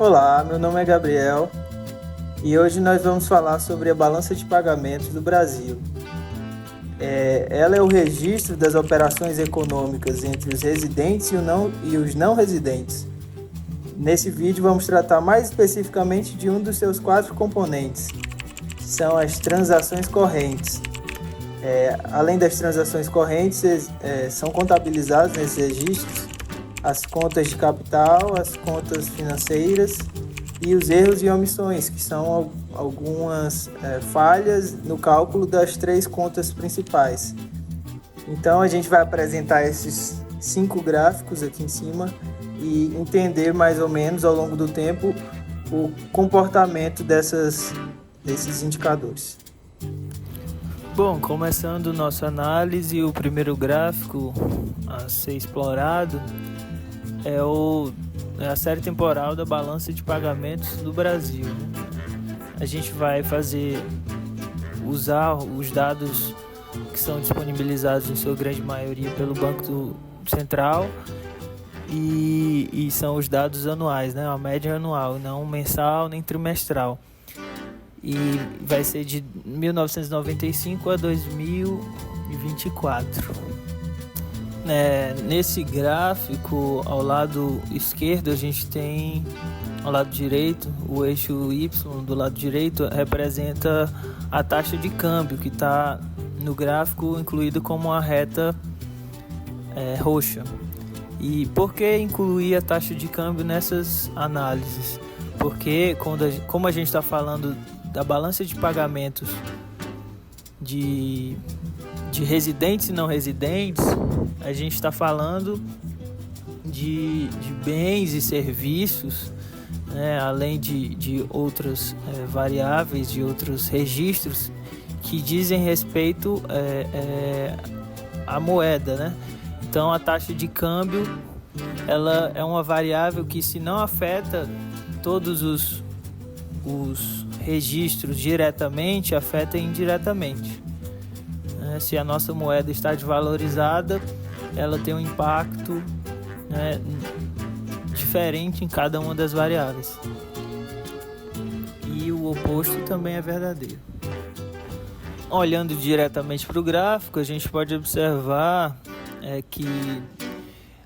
Olá, meu nome é Gabriel e hoje nós vamos falar sobre a balança de pagamentos do Brasil. Ela é o registro das operações econômicas entre os residentes e os não residentes. Nesse vídeo vamos tratar mais especificamente de um dos seus 4 componentes, que são as transações correntes. Além das transações correntes, são contabilizados nesses registros as contas de capital, as contas financeiras e os erros e omissões, que são algumas falhas no cálculo das 3 contas principais. Então a gente vai apresentar esses 5 gráficos aqui em cima e entender mais ou menos ao longo do tempo o comportamento desses indicadores. Bom, começando nossa análise, o primeiro gráfico a ser explorado é a série temporal da balança de pagamentos do Brasil. A gente vai usar os dados que são disponibilizados em sua grande maioria pelo Banco Central e são os dados anuais, né? A média anual, não mensal nem trimestral. E vai ser de 1995 a 2024. Nesse gráfico, ao lado esquerdo, a gente tem, ao lado direito, o eixo Y do lado direito representa a taxa de câmbio, que está no gráfico incluído como a reta roxa. E por que incluir a taxa de câmbio nessas análises? Porque como a gente está falando da balança de pagamentos de residentes e não residentes, a gente está falando de bens e serviços, né, além de outras variáveis, de outros registros que dizem respeito à moeda, né? Então a taxa de câmbio ela é uma variável que, se não afeta todos os registros diretamente, afeta indiretamente. Se a nossa moeda está desvalorizada, ela tem um impacto, né, diferente em cada uma das variáveis. E o oposto também é verdadeiro. Olhando diretamente para o gráfico, a gente pode observar que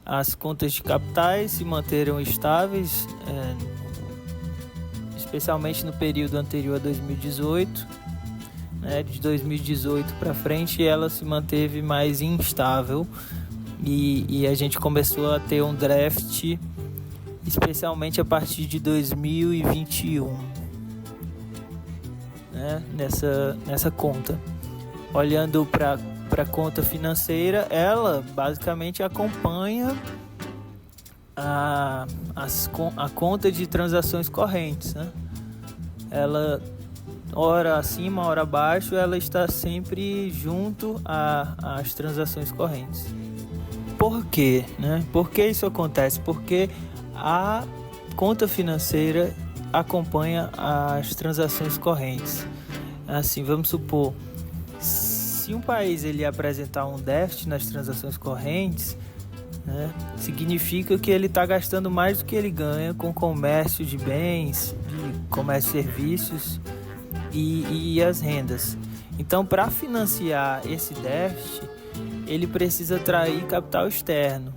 as contas de capitais se manteram estáveis, especialmente no período anterior a 2018. De 2018 para frente ela se manteve mais instável e a gente começou a ter um draft, especialmente a partir de 2021, nessa conta. Olhando para a conta financeira, ela basicamente acompanha a conta de transações correntes, né? Ela, hora acima, hora abaixo, ela está sempre junto às transações correntes. Por quê, né? Por que isso acontece? Porque a conta financeira acompanha as transações correntes. Assim, vamos supor, se um país ele apresentar um déficit nas transações correntes, né, significa que ele está gastando mais do que ele ganha com comércio de bens, de comércio de serviços e as rendas. Então, para financiar esse déficit, ele precisa atrair capital externo.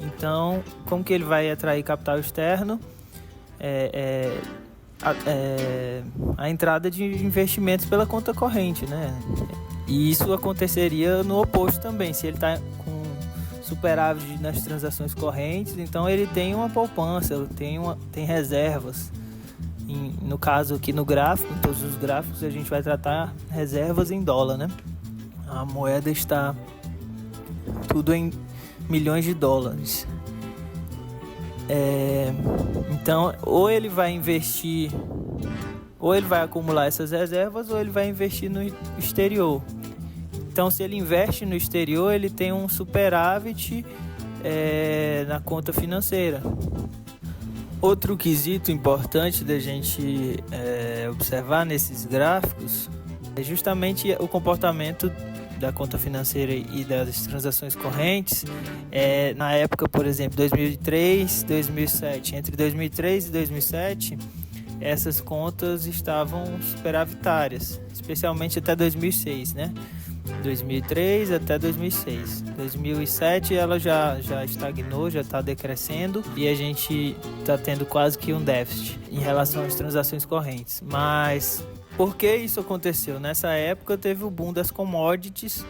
Então, como que ele vai atrair capital externo? A entrada de investimentos pela conta corrente, né? E isso aconteceria no oposto também. Se ele está com superávit nas transações correntes, então ele tem uma poupança, tem reservas. No caso aqui no gráfico, em todos os gráficos, a gente vai tratar reservas em dólar, né? A moeda está tudo em milhões de dólares. Então, ou ele vai investir, ou ele vai acumular essas reservas, ou ele vai investir no exterior. Então, se ele investe no exterior, ele tem um superávit na conta financeira. Outro quesito importante da gente observar nesses gráficos é justamente o comportamento da conta financeira e das transações correntes, na época, por exemplo, 2003, 2007, entre 2003 e 2007, essas contas estavam superavitárias, especialmente até 2006, né? 2003 até 2006. 2007 ela já estagnou, já está decrescendo e a gente está tendo quase que um déficit em relação às transações correntes. Mas por que isso aconteceu? Nessa época teve o boom das commodities,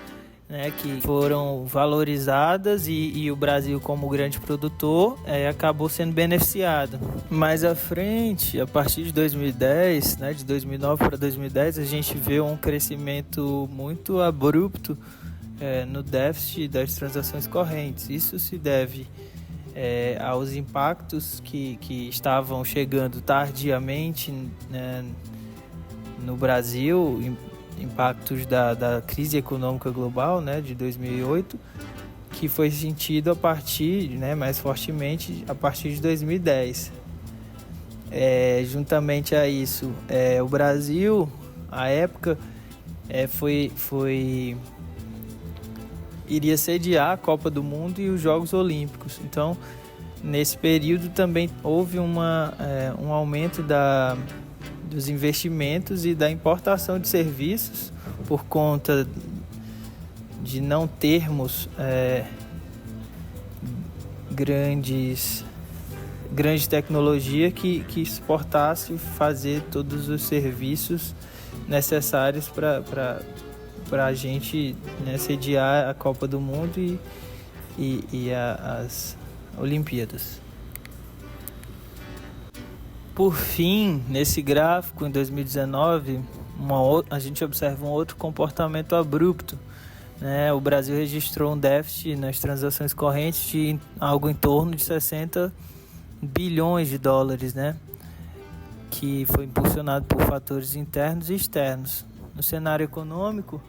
né, que foram valorizadas e o Brasil, como grande produtor, acabou sendo beneficiado. Mais à frente, a partir de 2010, né, de 2009 para 2010, a gente vê um crescimento muito abrupto no déficit das transações correntes. Isso se deve aos impactos que estavam chegando tardiamente, né, no Brasil, impactos da crise econômica global, né, de 2008, que foi sentido a partir, né, mais fortemente a partir de 2010. Juntamente a isso, o Brasil, à época, iria sediar a Copa do Mundo e os Jogos Olímpicos. Então, nesse período também houve um aumento dos investimentos e da importação de serviços por conta de não termos grande tecnologia que suportasse fazer todos os serviços necessários para a gente, né, sediar a Copa do Mundo e as Olimpíadas. Por fim, nesse gráfico, em 2019, a gente observa um outro comportamento abrupto, né? O Brasil registrou um déficit nas transações correntes de algo em torno de 60 bilhões de dólares, né? Que foi impulsionado por fatores internos e externos. No cenário econômico,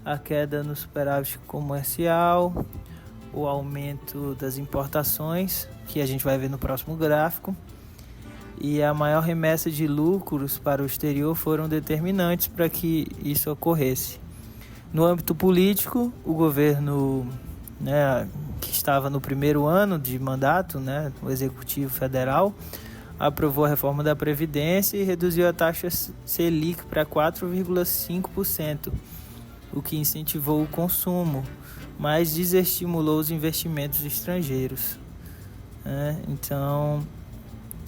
a queda no superávit comercial, o aumento das importações, que a gente vai ver no próximo gráfico, e a maior remessa de lucros para o exterior foram determinantes para que isso ocorresse. No âmbito político, o governo, né, que estava no primeiro ano de mandato, né, o Executivo Federal, aprovou a reforma da Previdência e reduziu a taxa Selic para 4,5%, o que incentivou o consumo, mas desestimulou os investimentos estrangeiros. Então,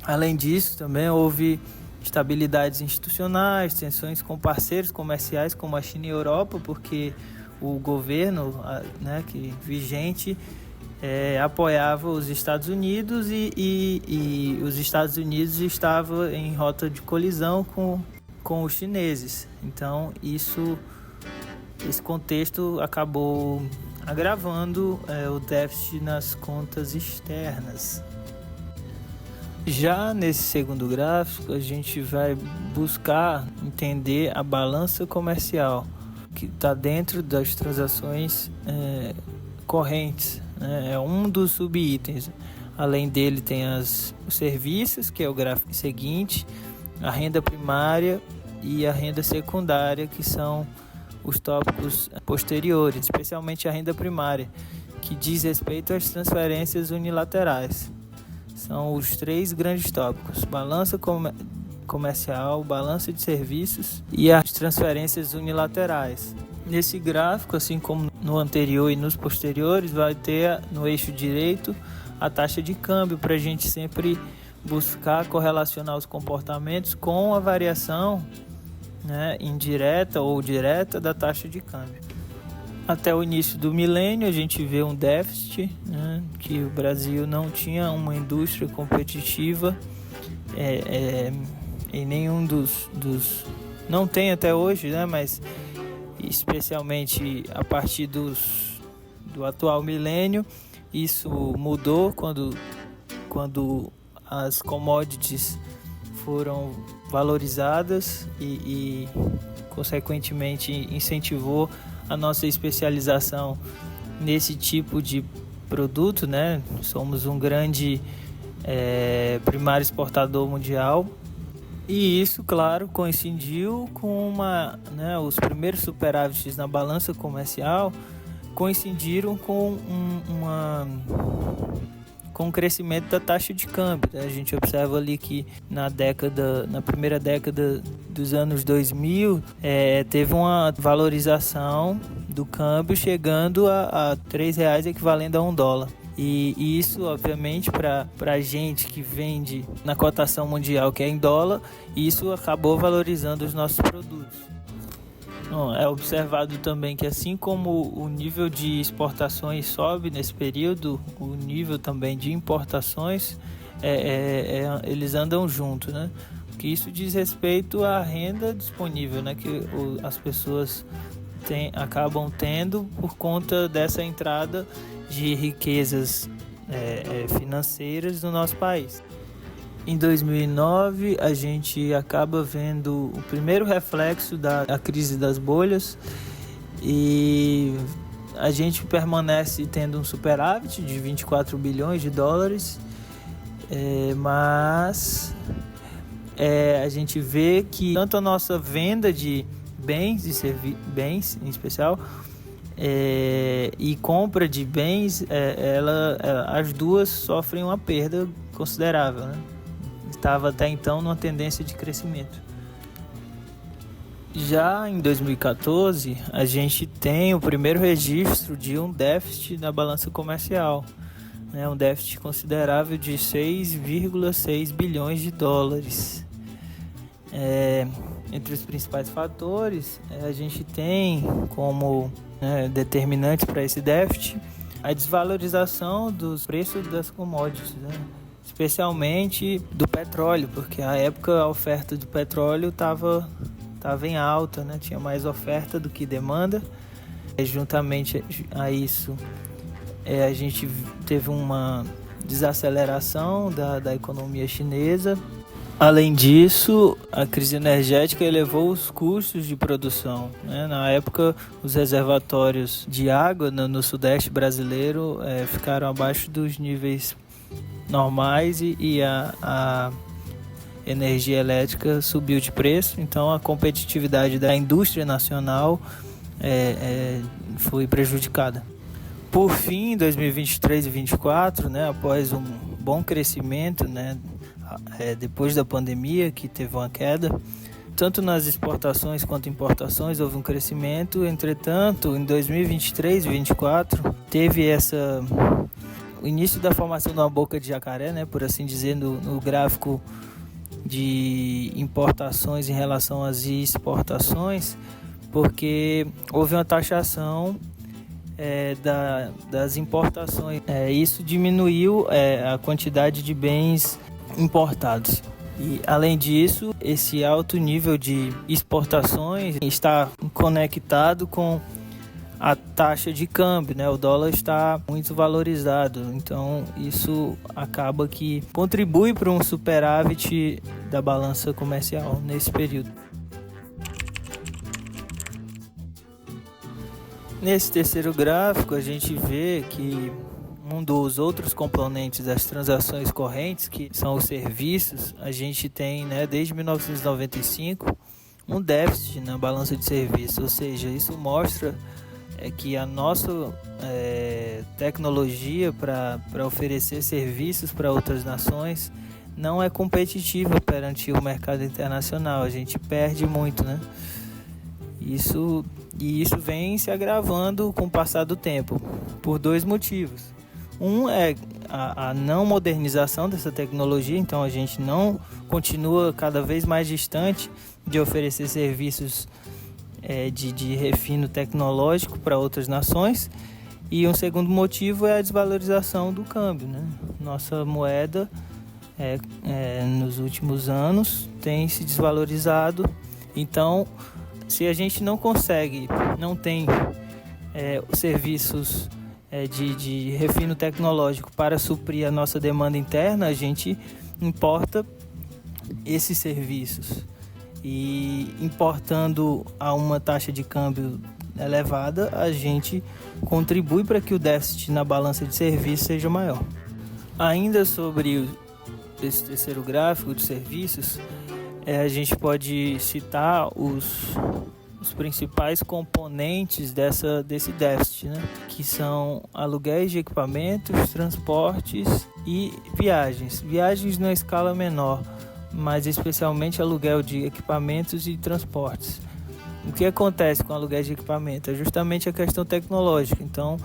além disso, também houve estabilidades institucionais, tensões com parceiros comerciais como a China e a Europa, porque o governo, né, vigente apoiava os Estados Unidos e os Estados Unidos estavam em rota de colisão com os chineses. Então, esse contexto acabou agravando o déficit nas contas externas. Já nesse segundo gráfico, a gente vai buscar entender a balança comercial, que está dentro das transações correntes, né? É um dos subitens. Além dele tem os serviços, que é o gráfico seguinte, a renda primária e a renda secundária, que são os tópicos posteriores, especialmente a renda primária, que diz respeito às transferências unilaterais. São os três grandes tópicos: balança comercial, balança de serviços e as transferências unilaterais. Nesse gráfico, assim como no anterior e nos posteriores, vai ter no eixo direito a taxa de câmbio, para a gente sempre buscar correlacionar os comportamentos com a variação, né, indireta ou direta da taxa de câmbio. Até o início do milênio, a gente vê um déficit, né, que o Brasil não tinha uma indústria competitiva em nenhum dos... Não tem até hoje, né, mas especialmente a partir do atual milênio, isso mudou quando as commodities foram valorizadas e consequentemente incentivou a nossa especialização nesse tipo de produto, né? Somos um grande primário exportador mundial E isso, claro, coincidiu com os primeiros superávites na balança comercial coincidiram com o crescimento da taxa de câmbio. A gente observa ali que na primeira década dos anos 2000, teve uma valorização do câmbio chegando a R$3 equivalendo a $1. E isso, obviamente, para a gente que vende na cotação mundial, que é em dólar, isso acabou valorizando os nossos produtos. É observado também que, assim como o nível de exportações sobe nesse período, o nível também de importações, eles andam juntos, né? Que isso diz respeito à renda disponível, né? Que as pessoas acabam tendo por conta dessa entrada de riquezas financeiras no nosso país. Em 2009, a gente acaba vendo o primeiro reflexo da crise das bolhas e a gente permanece tendo um superávit de 24 bilhões de dólares, mas a gente vê que tanto a nossa venda de bens e bens em especial e compra de bens, as duas sofrem uma perda considerável, né? Estava até então numa tendência de crescimento. Já em 2014, a gente tem o primeiro registro de um déficit na balança comercial, né? Um déficit considerável de 6,6 bilhões de dólares. Entre os principais fatores, a gente tem como determinantes para esse déficit a desvalorização dos preços das commodities, né? Especialmente do petróleo, porque à época a oferta do petróleo estava em alta, né? Tinha mais oferta do que demanda. Juntamente a isso, a gente teve uma desaceleração da economia chinesa. Além disso, a crise energética elevou os custos de produção, né? Na época, os reservatórios de água no sudeste brasileiro ficaram abaixo dos níveis normais e a energia elétrica subiu de preço, então a competitividade da indústria nacional foi prejudicada. Por fim, em 2023 e 2024, né, após um bom crescimento, né, depois da pandemia, que teve uma queda, tanto nas exportações quanto importações houve um crescimento. Entretanto, em 2023 e 2024 teve o início da formação de uma boca de jacaré, né, por assim dizer, no gráfico de importações em relação às exportações, porque houve uma taxação das importações. Isso diminuiu a quantidade de bens importados. E, além disso, esse alto nível de exportações está conectado com a taxa de câmbio, né? O dólar está muito valorizado, então isso acaba que contribui para um superávit da balança comercial nesse período. Nesse terceiro gráfico, a gente vê que um dos outros componentes das transações correntes, que são os serviços, a gente tem, né, desde 1995 um déficit na balança de serviços, ou seja, isso mostra que a nossa tecnologia para oferecer serviços para outras nações não é competitiva perante o mercado internacional. A gente perde muito, né? Isso vem se agravando com o passar do tempo, por dois motivos. Um é a não modernização dessa tecnologia, então a gente não continua cada vez mais distante de oferecer serviços de refino tecnológico para outras nações. E um segundo motivo é a desvalorização do câmbio, né? Nossa moeda nos últimos anos tem se desvalorizado. Então, se a gente não tem serviços de refino tecnológico para suprir a nossa demanda interna, a gente importa esses serviços. E importando a uma taxa de câmbio elevada, a gente contribui para que o déficit na balança de serviços seja maior. Ainda sobre esse terceiro gráfico de serviços, a gente pode citar os principais componentes desse déficit, né? Que são aluguéis de equipamentos, transportes e viagens. Viagens numa escala menor, mas especialmente aluguel de equipamentos e transportes. O que acontece com aluguéis de equipamento? É justamente a questão tecnológica. Então,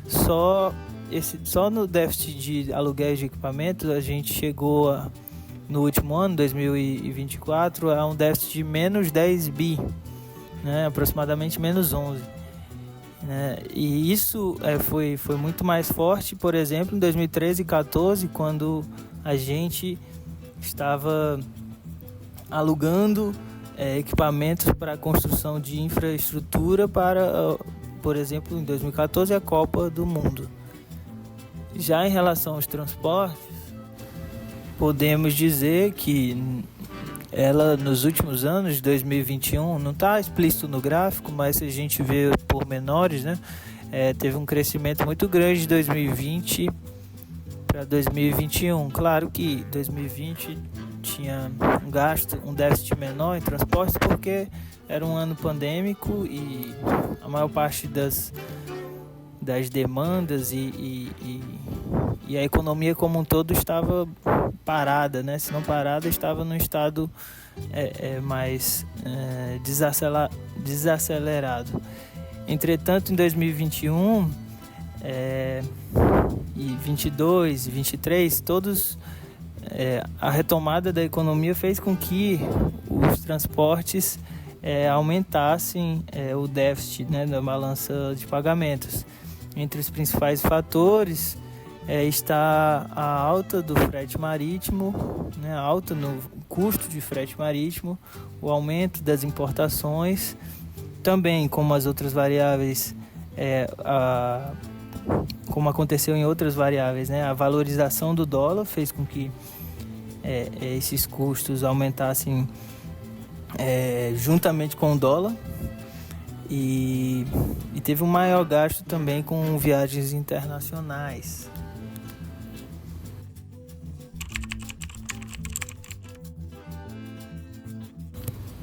só no déficit de aluguéis de equipamentos, a gente chegou no último ano, 2024, a um déficit de menos 10 bi, né? Aproximadamente menos 11. Né? E isso foi muito mais forte, por exemplo, em 2013 e 2014, quando a gente estava alugando equipamentos para a construção de infraestrutura para, por exemplo, em 2014, a Copa do Mundo. Já em relação aos transportes, podemos dizer que ela, nos últimos anos de 2021, não está explícito no gráfico, mas se a gente vê por menores, né, teve um crescimento muito grande de 2020 para 2021. Claro que 2020 tinha um déficit menor em transportes, porque era um ano pandêmico e a maior parte das demandas e a economia como um todo estava parada, né? Se não parada, estava num estado mais desacelerado. Entretanto, em 2021 e 22 e 23, todos a retomada da economia fez com que os transportes aumentassem o déficit, né, da balança de pagamentos. Entre os principais fatores está a alta do frete marítimo, né, alta no custo de frete marítimo, o aumento das importações, também como as outras variáveis, como aconteceu em outras variáveis, né, a valorização do dólar fez com que esses custos aumentassem juntamente com o dólar. E teve um maior gasto também com viagens internacionais.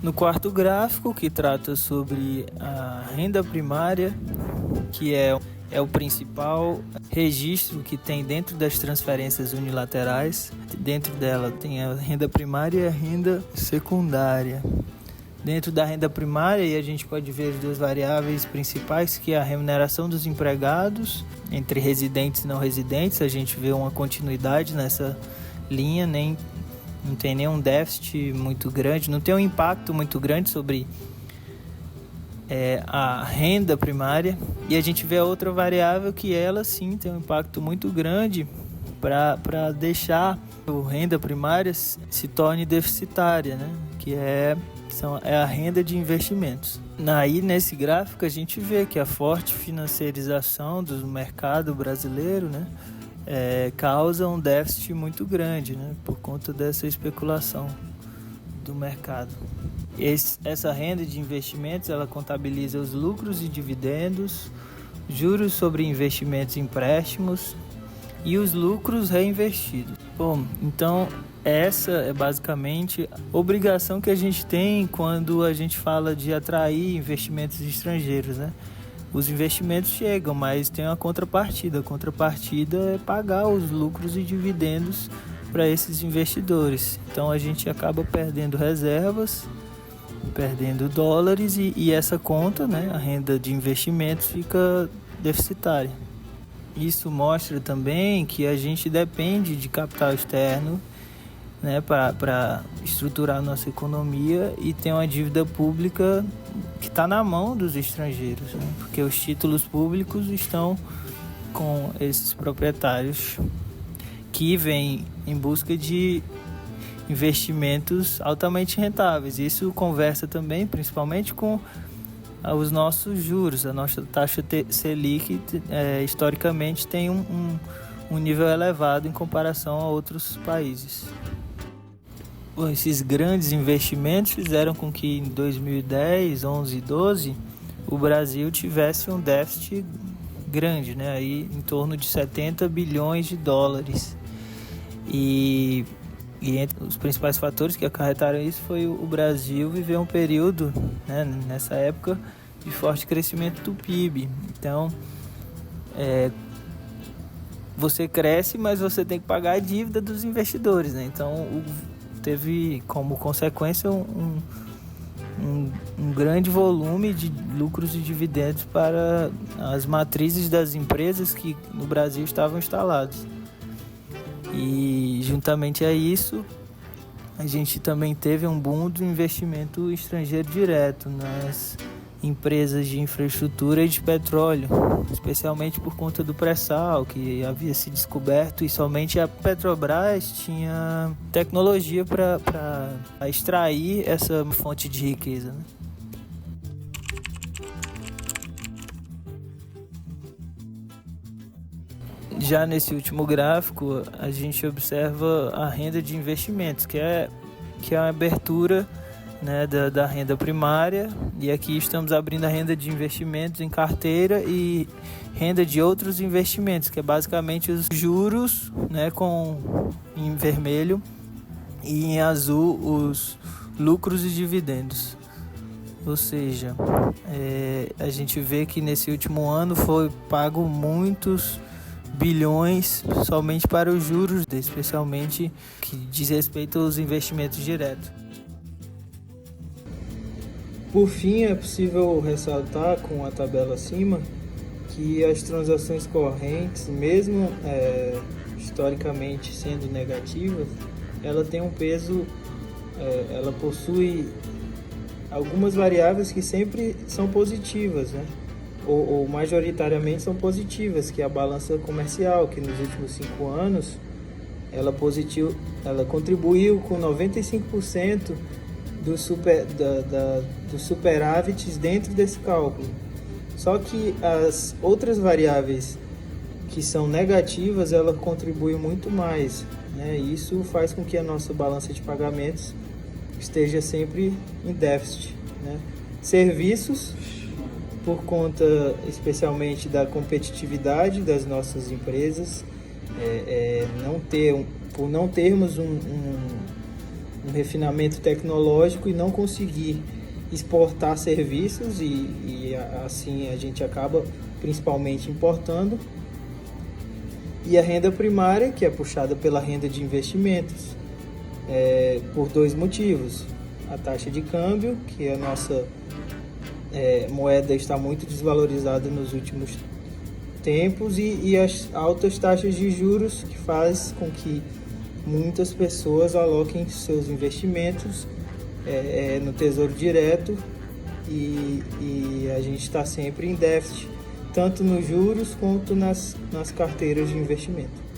No quarto gráfico, que trata sobre a renda primária, que é o principal registro que tem dentro das transferências unilaterais. Dentro dela tem a renda primária e a renda secundária. Dentro da renda primária, e a gente pode ver as duas variáveis principais, que é a remuneração dos empregados, entre residentes e não residentes. A gente vê uma continuidade nessa linha, não tem nenhum déficit muito grande, não tem um impacto muito grande sobre a renda primária. E a gente vê a outra variável, que ela sim tem um impacto muito grande para deixar a renda primária se torne deficitária, né? Que é a renda de investimentos. Aí, nesse gráfico, a gente vê que a forte financiarização do mercado brasileiro, né, causa um déficit muito grande, né, por conta dessa especulação do mercado. Essa renda de investimentos, ela contabiliza os lucros e dividendos, juros sobre investimentos e empréstimos e os lucros reinvestidos. Bom, então essa é basicamente a obrigação que a gente tem quando a gente fala de atrair investimentos estrangeiros, né? Os investimentos chegam, mas tem uma contrapartida. A contrapartida é pagar os lucros e dividendos para esses investidores. Então a gente acaba perdendo reservas, perdendo dólares e essa conta, né, a renda de investimentos, fica deficitária. Isso mostra também que a gente depende de capital externo, né, para estruturar a nossa economia, e tem uma dívida pública que está na mão dos estrangeiros, né, porque os títulos públicos estão com esses proprietários que vêm em busca de investimentos altamente rentáveis. Isso conversa também, principalmente, com os nossos juros. A nossa taxa Selic historicamente tem um nível elevado em comparação a outros países. Esses grandes investimentos fizeram com que em 2010, 11 e 12 o Brasil tivesse um déficit grande, né? Aí em torno de 70 bilhões de dólares. E E entre os principais fatores que acarretaram isso foi o Brasil viver um período, né, nessa época, de forte crescimento do PIB. Então, você cresce, mas você tem que pagar a dívida dos investidores, né? Então, teve como consequência um grande volume de lucros e dividendos para as matrizes das empresas que no Brasil estavam instaladas. E juntamente a isso, a gente também teve um boom do investimento estrangeiro direto nas empresas de infraestrutura e de petróleo, especialmente por conta do pré-sal que havia se descoberto, e somente a Petrobras tinha tecnologia para extrair essa fonte de riqueza, né? Já nesse último gráfico, a gente observa a renda de investimentos, que é a abertura, né, da renda primária, e aqui estamos abrindo a renda de investimentos em carteira e renda de outros investimentos, que é basicamente os juros, né, em vermelho, e em azul os lucros e dividendos. Ou seja, a gente vê que nesse último ano foi pago muitos bilhões somente para os juros, especialmente que diz respeito aos investimentos diretos. Por fim, é possível ressaltar com a tabela acima que as transações correntes, mesmo historicamente sendo negativas, ela tem um peso, ela possui algumas variáveis que sempre são positivas, né? Ou majoritariamente são positivas, que é a balança comercial, que nos últimos 5 anos ela contribuiu com 95% dos superávites dentro desse cálculo. Só que as outras variáveis que são negativas, ela contribui muito mais, né? Isso faz com que a nossa balança de pagamentos esteja sempre em déficit, né? Serviços, por conta especialmente da competitividade das nossas empresas, por não termos um refinamento tecnológico e não conseguir exportar serviços, e assim a gente acaba principalmente importando. E a renda primária, que é puxada pela renda de investimentos, por 2 motivos: a taxa de câmbio, que a nossa moeda está muito desvalorizada nos últimos tempos, e as altas taxas de juros, que faz com que muitas pessoas aloquem seus investimentos no Tesouro Direto, e a gente está sempre em déficit, tanto nos juros quanto nas carteiras de investimento.